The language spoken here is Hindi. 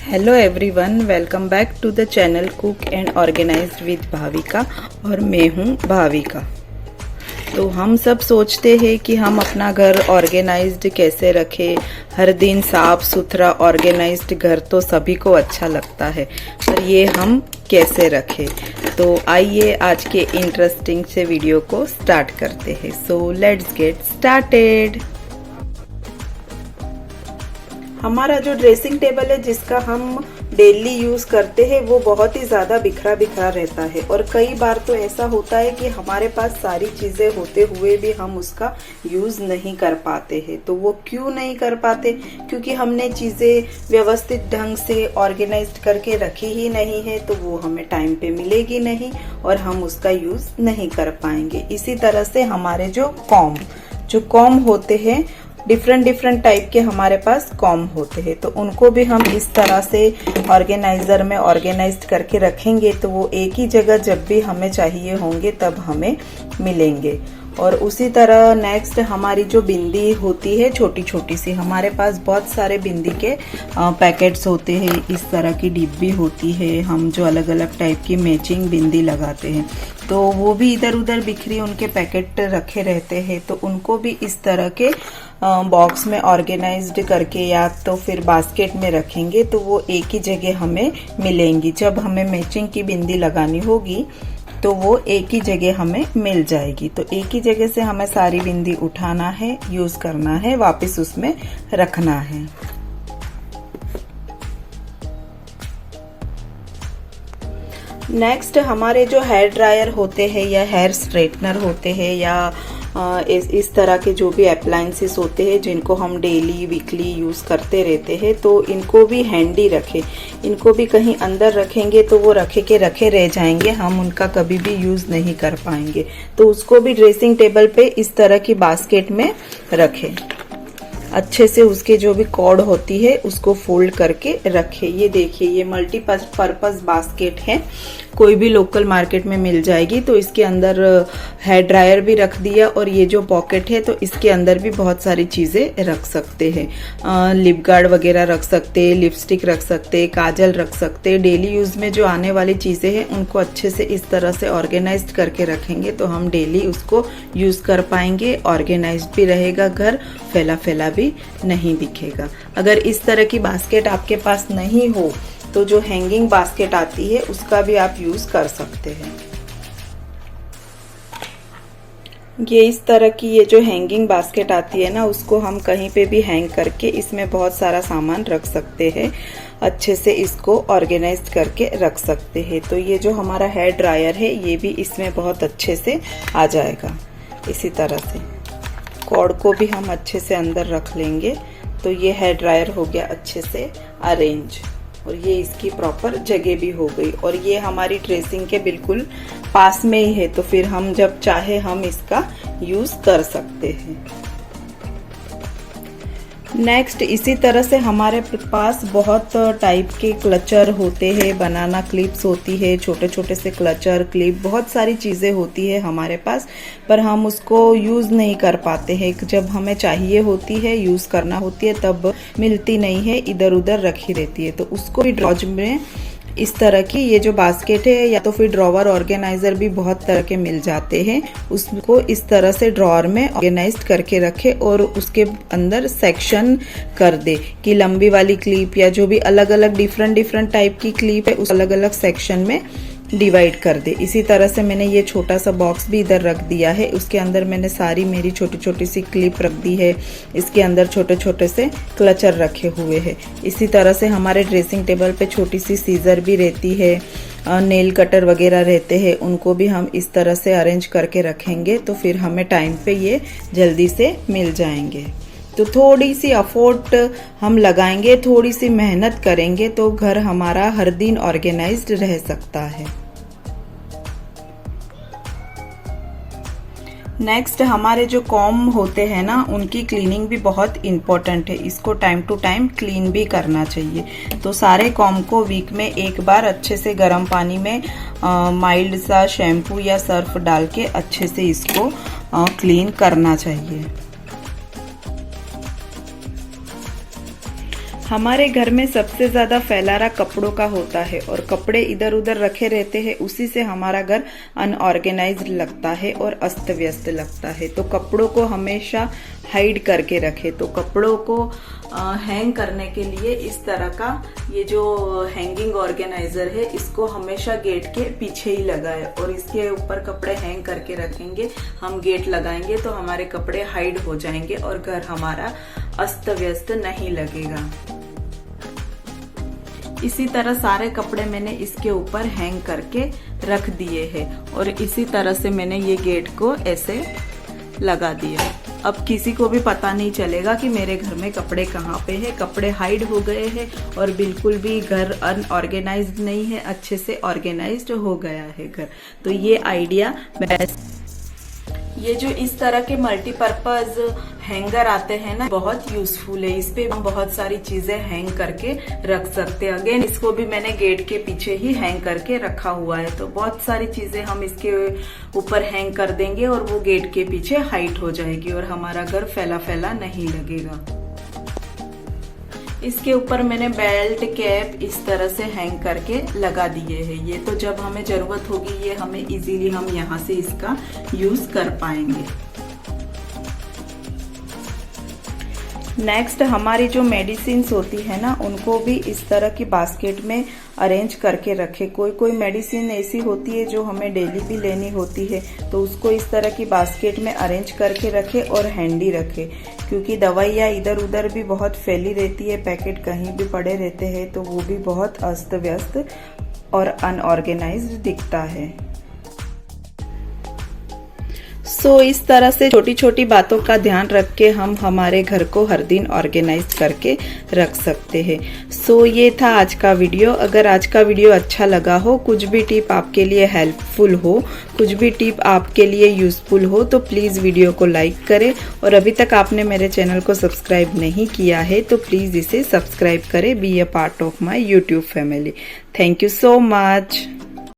Hello everyone, welcome back to the channel cook and organized with Bhavika. और मैं हूँ भाविका। तो हम सब सोचते हैं कि हम अपना घर ऑर्गेनाइज्ड कैसे रखें। हर दिन साफ सुथरा ऑर्गेनाइज्ड घर तो सभी को अच्छा लगता है, पर ये हम कैसे रखें। तो आइए आज के इंटरेस्टिंग से वीडियो को स्टार्ट करते हैं। So let's get started. हमारा जो ड्रेसिंग टेबल है जिसका हम डेली यूज करते हैं वो बहुत ही ज्यादा बिखरा बिखरा रहता है, और कई बार तो ऐसा होता है कि हमारे पास सारी चीजें होते हुए भी हम उसका यूज नहीं कर पाते हैं। तो वो क्यों नहीं कर पाते? क्योंकि हमने चीजें व्यवस्थित ढंग से ऑर्गेनाइज्ड करके रखी ही नहीं है, तो वो हमें टाइम पे मिलेगी नहीं और हम उसका यूज नहीं कर पाएंगे। इसी तरह से हमारे जो कॉम होते हैं, डिफरेंट टाइप के हमारे पास कॉम होते हैं, तो उनको भी हम इस तरह से ऑर्गेनाइजर में ऑर्गेनाइज्ड करके रखेंगे तो वो एक ही जगह जब भी हमें चाहिए होंगे तब हमें मिलेंगे। और उसी तरह नेक्स्ट हमारी जो बिंदी होती है छोटी छोटी सी, हमारे पास बहुत सारे बिंदी के पैकेट्स होते हैं। इस तरह की डिब्बी होती है, हम जो अलग अलग टाइप की मैचिंग बिंदी लगाते हैं, तो वो भी इधर उधर बिखरी उनके पैकेट रखे रहते हैं। तो उनको भी इस तरह के बॉक्स में ऑर्गेनाइज्ड करके या तो फिर बास्केट में रखेंगे तो वो एक ही जगह हमें मिलेंगी। जब हमें मैचिंग की बिंदी लगानी होगी तो वो एक ही जगह हमें मिल जाएगी। तो एक ही जगह से हमें सारी बिंदी उठाना है, यूज करना है, वापस उसमें रखना है। नेक्स्ट हमारे जो हेयर ड्रायर होते हैं या हेयर स्ट्रेटनर होते हैं या इस तरह के जो भी अप्लायंसेस होते हैं जिनको हम डेली वीकली यूज करते रहते हैं, तो इनको भी हैंडी रखें। इनको भी कहीं अंदर रखेंगे तो वो रखे के रखे रह जाएंगे, हम उनका कभी भी यूज नहीं कर पाएंगे। तो उसको भी ड्रेसिंग टेबल पे इस तरह की बास्केट में रखें। अच्छे से उसके जो भी कॉर्ड होती है उसको फोल्ड करके रखें। ये देखिए, ये मल्टीपर्पज बास्केट है, कोई भी लोकल मार्केट में मिल जाएगी। तो इसके अंदर हेयर ड्रायर भी रख दिया, और ये जो पॉकेट है तो इसके अंदर भी बहुत सारी चीजें रख सकते हैं। लिप गार्ड वगैरह रख सकते हैं, लिपस्टिक रख सकते हैं, काजल रख सकते हैं। डेली यूज में जो आने वाली चीजें हैं उनको अच्छे से इस तरह से ऑर्गेनाइज्ड करके रखेंगे तो हम डेली उसको यूज कर पाएंगे। ऑर्गेनाइज्ड भी रहेगा घर, फैला फैला भी नहीं दिखेगा। अगर इस तरह की बास्केट आपके पास नहीं हो तो जो हैंगिंग बास्केट आती है उसका भी आप यूज कर सकते हैं। ये इस तरह की ये जो हैंगिंग बास्केट आती है ना, उसको हम कहीं पे भी हैंग करके इसमें बहुत सारा सामान रख सकते हैं। अच्छे से इसको ऑर्गेनाइज करके रख सकते हैं। तो ये जो हमारा हेयर ड्रायर है ये भी इसमें बहुत अच्छे से आ जाएगा। इसी तरह से कॉर्ड को भी हम अच्छे से अंदर रख लेंगे तो ये हेयर ड्रायर हो गया अच्छे से अरेंज, और ये इसकी प्रॉपर जगह भी हो गई। और ये हमारी ड्रेसिंग के बिल्कुल पास में ही है, तो फिर हम जब चाहे हम इसका यूज कर सकते हैं। नेक्स्ट इसी तरह से हमारे पास बहुत टाइप के क्लचर होते हैं, बनाना क्लिप्स होती है, छोटे छोटे से क्लचर क्लिप, बहुत सारी चीजें होती है हमारे पास, पर हम उसको यूज नहीं कर पाते हैं। जब हमें चाहिए होती है, यूज करना होती है, तब मिलती नहीं है, इधर उधर रखी रहती है। तो उसको भी ड्रॉज में इस तरह की ये जो बास्केट है या तो फिर ड्रॉवर ऑर्गेनाइजर भी बहुत तरह के मिल जाते हैं, उसको इस तरह से ड्रॉवर में ऑर्गेनाइज करके रखे और उसके अंदर सेक्शन कर दे कि लंबी वाली क्लिप या जो भी अलग अलग डिफरेंट टाइप की क्लिप है उस अलग अलग सेक्शन में डिवाइड कर दे। इसी तरह से मैंने ये छोटा सा बॉक्स भी इधर रख दिया है, उसके अंदर मैंने सारी मेरी छोटी छोटी सी क्लिप रख दी है, इसके अंदर छोटे छोटे से क्लचर रखे हुए हैं। इसी तरह से हमारे ड्रेसिंग टेबल पे छोटी सी सीजर भी रहती है, नेल कटर वगैरह रहते हैं, उनको भी हम इस तरह से अरेंज करके रखेंगे तो फिर हमें टाइम पे ये जल्दी से मिल जाएंगे। तो थोड़ी सी एफर्ट हम लगाएंगे, थोड़ी सी मेहनत करेंगे तो घर हमारा हर दिन ऑर्गेनाइज्ड रह सकता है। नेक्स्ट हमारे जो कॉम होते हैं ना, उनकी क्लीनिंग भी बहुत इम्पोर्टेंट है। इसको टाइम टू टाइम क्लीन भी करना चाहिए। तो सारे कॉम को वीक में एक बार अच्छे से गर्म पानी में माइल्ड सा शैम्पू या सर्फ डाल के अच्छे से इसको क्लीन करना चाहिए। हमारे घर में सबसे ज्यादा फैलारा कपड़ों का होता है और कपड़े इधर उधर रखे रहते हैं, उसी से हमारा घर अनऑर्गेनाइज्ड लगता है और अस्त व्यस्त लगता है। तो कपड़ों को हमेशा हाइड करके रखे। तो कपड़ों को हैंग करने के लिए इस तरह का ये जो हैंगिंग ऑर्गेनाइजर है, इसको हमेशा गेट के पीछे ही लगाए और इसके ऊपर कपड़े हैंग करके रखेंगे। हम गेट लगाएंगे तो हमारे कपड़े हाइड हो जाएंगे और घर हमारा अस्त व्यस्त नहीं लगेगा। इसी तरह सारे कपड़े मैंने इसके ऊपर हैंग करके रख दिए हैं और इसी तरह से मैंने ये गेट को ऐसे लगा दिया। अब किसी को भी पता नहीं चलेगा कि मेरे घर में कपड़े कहाँ पे है। कपड़े हाइड हो गए हैं और बिल्कुल भी घर अनऑर्गेनाइज्ड नहीं है, अच्छे से ऑर्गेनाइज्ड हो गया है घर। तो ये आइडिया बेस्ट। ये जो इस तरह के मल्टीपर्पज हैंगर आते हैं ना, बहुत यूजफुल है। इस पे हम बहुत सारी चीजें हैंग करके रख सकते हैं। अगेन इसको भी मैंने गेट के पीछे ही हैंग करके रखा हुआ है। तो बहुत सारी चीजें हम इसके ऊपर हैंग कर देंगे और वो गेट के पीछे हाइट हो जाएगी और हमारा घर फैला फैला नहीं लगेगा। इसके ऊपर मैंने बेल्ट कैप इस तरह से हैंग करके लगा दिए हैं। ये तो जब हमें जरूरत होगी ये हमें इजीली हम यहाँ से इसका यूज कर पाएंगे। नेक्स्ट हमारी जो मेडिसिन्स होती है ना, उनको भी इस तरह की बास्केट में अरेंज करके रखे। कोई कोई मेडिसिन ऐसी होती है जो हमें डेली भी लेनी होती है, तो उसको इस तरह की बास्केट में अरेंज करके रखे और हैंडी रखे, क्योंकि दवाइयाँ इधर उधर भी बहुत फैली रहती है, पैकेट कहीं भी पड़े रहते हैं, तो वो भी बहुत अस्त व्यस्त और अनऑर्गेनाइज्ड दिखता है। सो इस तरह से छोटी छोटी बातों का ध्यान रख के हम हमारे घर को हर दिन ऑर्गेनाइज करके रख सकते हैं। सो ये था आज का वीडियो। अगर आज का वीडियो अच्छा लगा हो, कुछ भी टिप आपके लिए हेल्पफुल हो, कुछ भी टिप आपके लिए यूजफुल हो, तो प्लीज वीडियो को लाइक करें और अभी तक आपने मेरे चैनल को सब्सक्राइब नहीं किया है तो प्लीज इसे सब्सक्राइब करें। Be a part of my YouTube family. Thank you so much.